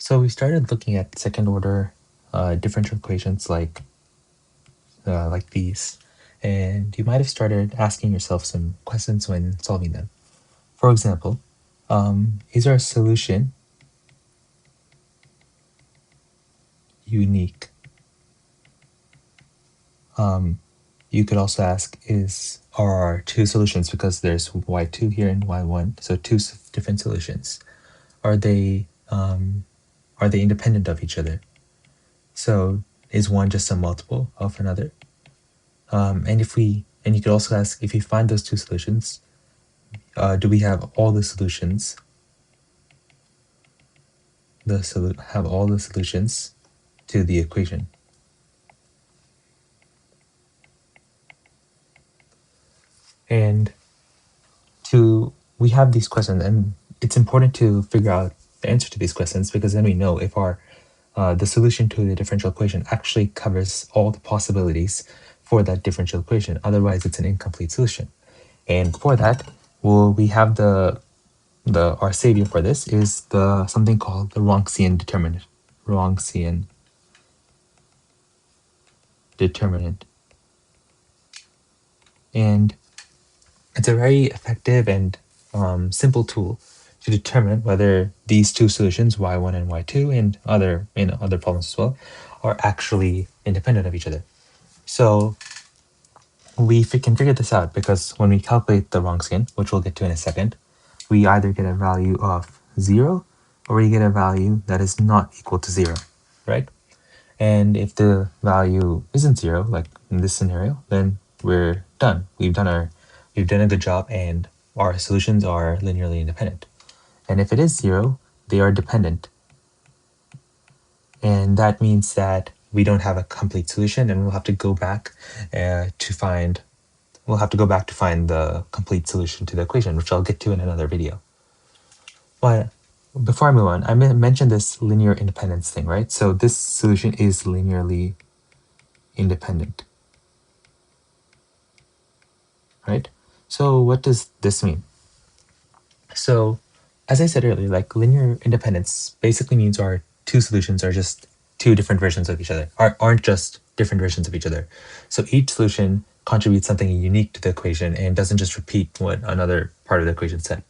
So we started looking at second order differential equations like these, and you might have started asking yourself some questions when solving them. For example, is our solution unique? You could also ask, are our two solutions, because there's y2 here and y1, so two different solutions, are they independent of each other? So is one just a multiple of another? And you could also ask, if you find those two solutions, do we have all the solutions? Have all the solutions to the equation. And we have these questions, and it's important to figure out the answer to these questions, because then we know if the solution to the differential equation actually covers all the possibilities for that differential equation. Otherwise, it's an incomplete solution. And for that, we have our savior for this is something called the Wronxian determinant. Wronxian determinant. And it's a very effective and simple tool to determine whether these two solutions, y1 and y2, and other problems as well, are actually independent of each other. So we can figure this out because when we calculate the Wronxian, which we'll get to in a second, we either get a value of 0 or we get a value that is not equal to 0, right? And if the value isn't 0, like in this scenario, then we're done. We've done a good job, and our solutions are linearly independent. And if it is 0, they are dependent. And that means that we don't have a complete solution, and we'll have to go back to find the complete solution to the equation, which I'll get to in another video. But before I move on, I mentioned this linear independence thing, right? So this solution is linearly independent, right? So what does this mean? So as I said earlier, like linear independence basically means our two solutions are just two different versions of each other, aren't just different versions of each other. So each solution contributes something unique to the equation and doesn't just repeat what another part of the equation said.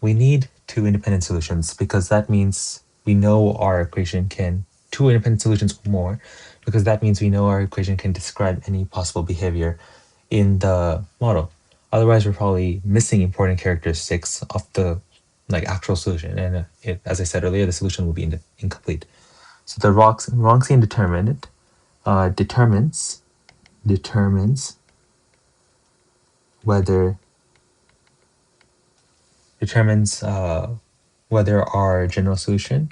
We need two independent solutions because that means we know our equation can, two independent solutions or more, because that means we know our equation can describe any possible behavior in the model. Otherwise, we're probably missing important characteristics of the actual solution, and as I said earlier, the solution will be incomplete. So the Wronxian determinant determines whether our general solution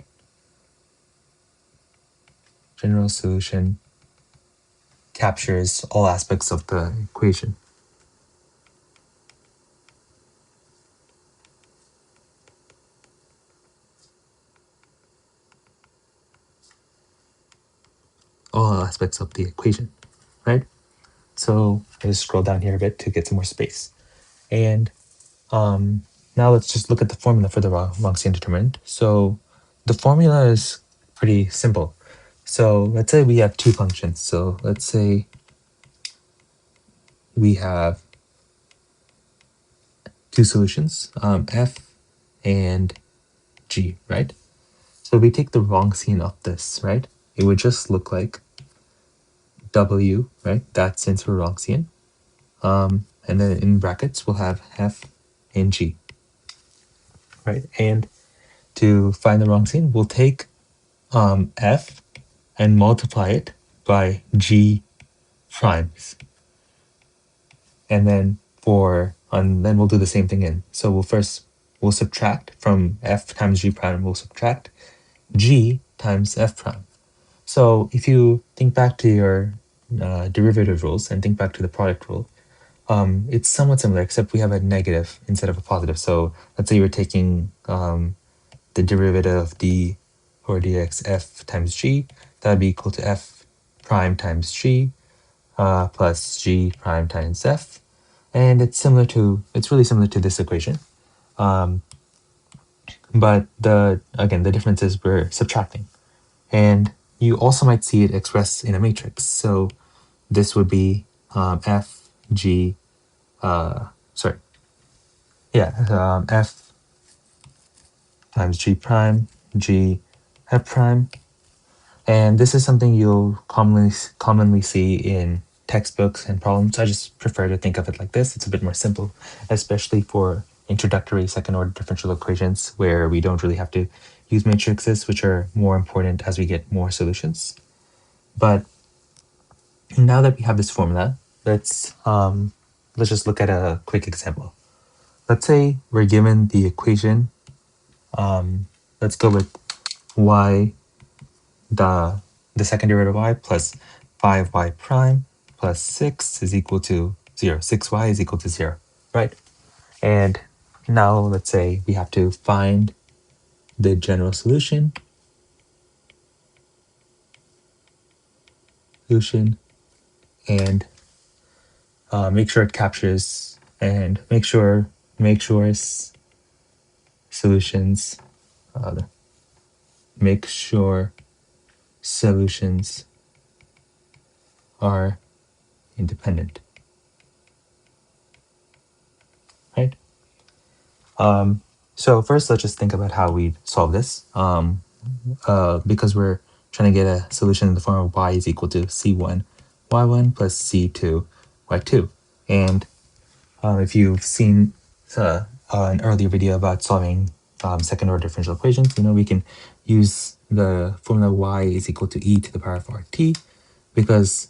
captures all aspects of the equation. All aspects of the equation, right? So I just scroll down here a bit to get some more space. And now let's just look at the formula for the Wronxian determinant. So the formula is pretty simple. So let's say we have two functions. So let's say we have two solutions, f and g, right? So we take the Wronxian of this, right? It would just look like w, right? That stands for Wronxian. And then in brackets, we'll have f and g, right? And to find the Wronxian, we'll take f and multiply it by g primes. And then then we'll do the same thing in. So we'll subtract from f times g prime, we'll subtract g times f prime. So if you think back to your derivative rules and think back to the product rule, it's somewhat similar, except we have a negative instead of a positive. So let's say you're taking the derivative of d or dx f times g, that would be equal to f prime times g plus g prime times f. And it's really similar to this equation. but the difference is we're subtracting. And you also might see it expressed in a matrix. So this would be f, g, sorry, yeah, f times g prime, g, f prime. And this is something you'll commonly see in textbooks and problems. I just prefer to think of it like this. It's a bit more simple, especially for introductory second order differential equations where we don't really have to use matrices, which are more important as we get more solutions. But now that we have this formula, let's just look at a quick example. Let's say we're given the equation. Let's go with y, the second derivative of y plus 5y prime plus 6 is equal to 0. 6y is equal to 0, right? And now let's say we have to find the general solution and make sure it captures and make sure solutions make sure solutions are independent, right? So first, let's just think about how we solve this. Because we're trying to get a solution in the form of y is equal to c1 y1 plus c2 y2. And if you've seen an earlier video about solving second order differential equations, you know we can use the formula y is equal to e to the power of rt because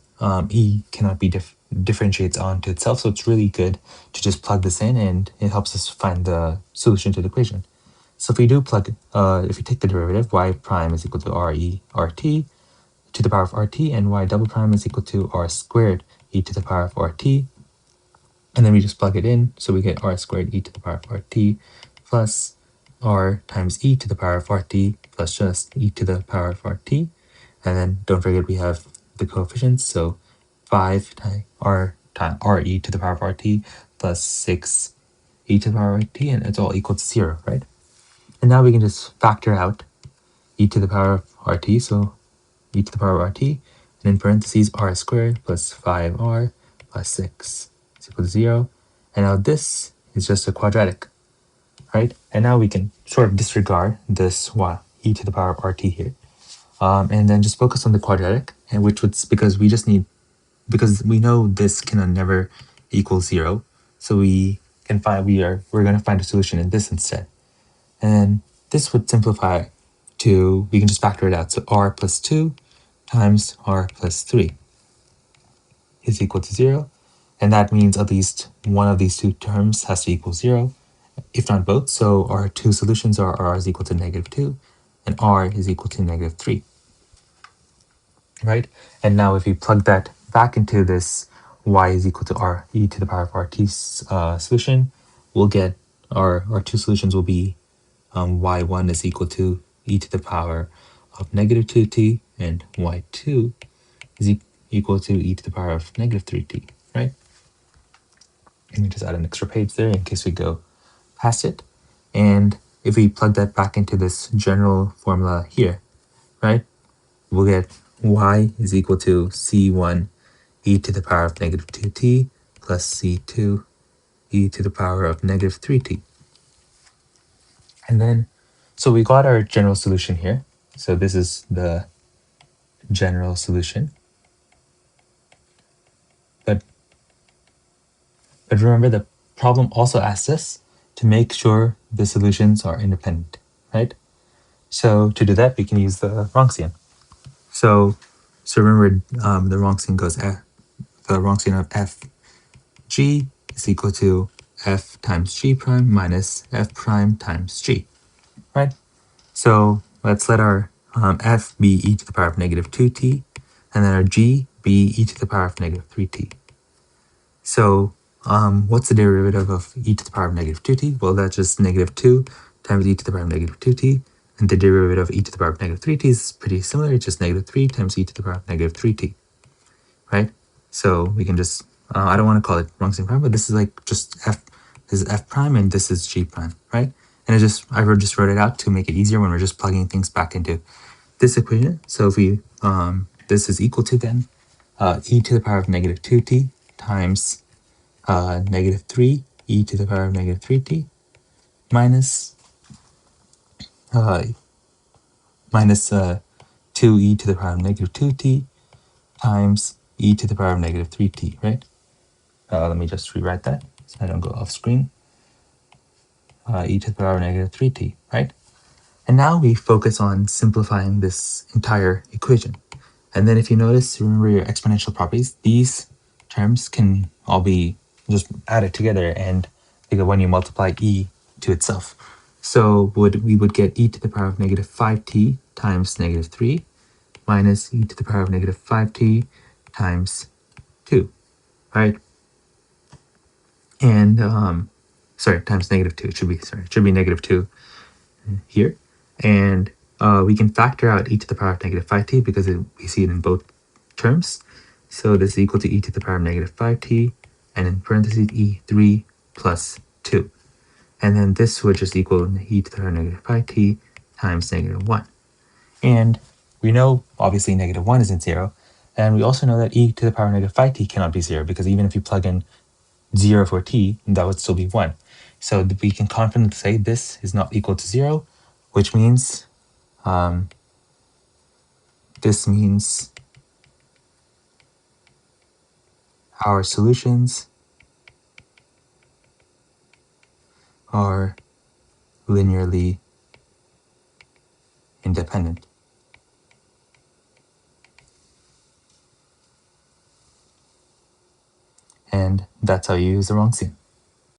e cannot be differentiates onto itself. So it's really good to just plug this in and it helps us find the solution to the equation. So if we do plug, if we take the derivative, y prime is equal to rt to the power of rt, and y double prime is equal to r squared e to the power of rt, and then we just plug it in, so we get r squared e to the power of rt plus r times e to the power of rt plus just e to the power of rt, and then don't forget we have the coefficients, so 5 times r e to the power of rt plus 6 e to the power of rt, and it's all equal to 0, right? And now we can just factor out e to the power of rt, so e to the power of rt, and in parentheses r squared plus 5r plus 6 is equal to 0. And now this is just a quadratic, right? And now we can sort of disregard this e to the power of rt here, and then just focus on the quadratic, and because we know this can never equal 0, so we're going to find a solution in this instead. And this would simplify we can just factor it out. So r plus 2 times r plus 3 is equal to 0. And that means at least one of these two terms has to equal 0, if not both. So our two solutions are r is equal to -2 and r is equal to -3, right? And now if we plug that back into this y is equal to r e to the power of rt solution, we'll get our two solutions will be y1 is equal to e to the power of -2t, and y2 is equal to e to the power of -3t, right? Let me just add an extra page there in case we go past it. And if we plug that back into this general formula here, right, we'll get y is equal to c1 e to the power of -2t plus c2 e to the power of -3t. And then, so we got our general solution here. So this is the general solution. But remember, the problem also asks us to make sure the solutions are independent, right? So to do that, we can use the Wronxian. So remember, the Wronxian of f g is equal to f times g prime minus f prime times g, right? So let's let our f be e to the power of -2t, and then our g be e to the power of -3t. So what's the derivative of e to the power of -2t? Well, that's just -2 times e to the power of -2t, and the derivative of e to the power of -3t is pretty similar. It's just -3 times e to the power of -3t, right? So we can just, I don't want to call it Wronxian prime, but this is like just f, this is f prime and this is g prime, right? And I just wrote it out to make it easier when we're just plugging things back into this equation. So if we, this is equal to then e to the power of negative 2t times negative 3 e to the power of negative 3t minus uh, minus 2e to the power of negative 2t times e to the power of negative 3t, right? Let me just rewrite that so I don't go off screen. E to the power of negative 3t, right? And now we focus on simplifying this entire equation. And then if you notice, remember your exponential properties, these terms can all be just added together and because when you multiply e to itself. So we would get e to the power of negative 5t times negative 3 minus e to the power of negative 5t times 2, right? And, sorry, times negative 2. It should be negative 2 here. And we can factor out e to the power of negative 5t because we see it in both terms. So this is equal to e to the power of negative 5t, and in parentheses e3 plus 2. And then this would just equal e to the power of negative 5t times negative 1. And we know, obviously, negative 1 isn't 0. And we also know that e to the power of negative 5t cannot be 0, because even if you plug in 0 for t, that would still be 1. So we can confidently say this is not equal to 0, which means this means our solutions are linearly independent. And that's how you use the wrong sign.